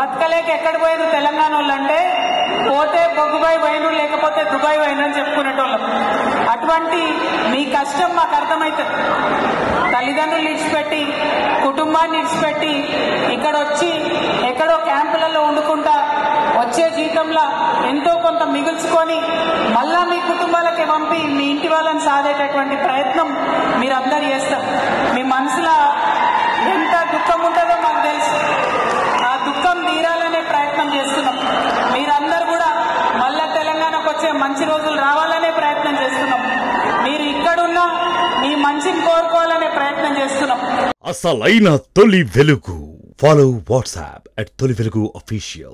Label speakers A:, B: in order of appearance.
A: బతకలేక ఎక్కడ పోయారు తెలంగాణ వాళ్ళు అంటే పోతే బొగ్గుబాయి పోయిను లేకపోతే దుబాయ్ పోయిను అని చెప్పుకునేటోళ్ళం. అటువంటి మీ కష్టం మాకు అర్థమవుతుంది. తల్లిదండ్రులు ఇడిచిపెట్టి కుటుంబాన్ని ఇడిచిపెట్టి ఇక్కడ వచ్చి ఎక్కడో క్యాంపులలో వండుకుంటా వచ్చే జీతంలో ఎంతో కొంత మిగుల్చుకొని మళ్ళా మీ కుటుంబాలకి పంపి మీ ఇంటి వాళ్ళని సాధేటటువంటి ప్రయత్నం మీరందరూ చేస్తారు. మీ మనసులో ఎంత దుఃఖం ఉంటుందో మాకు తెలుసు. ఆ దుఃఖం తీరాలనే ప్రయత్నం చేస్తున్నాం. మీరందరూ కూడా మళ్ళా తెలంగాణకు వచ్చే మంచి రోజులు రావాలనే ప్రయత్నం చేస్తున్నాం. మీరు ఇక్కడున్నా మీ మంచిని కోరుకోవాలనే ప్రయత్నం చేస్తున్నాం.
B: అసలైన తొలి వెలుగు. ఫాలో వాట్సాప్ @తొలి వెలుగు official.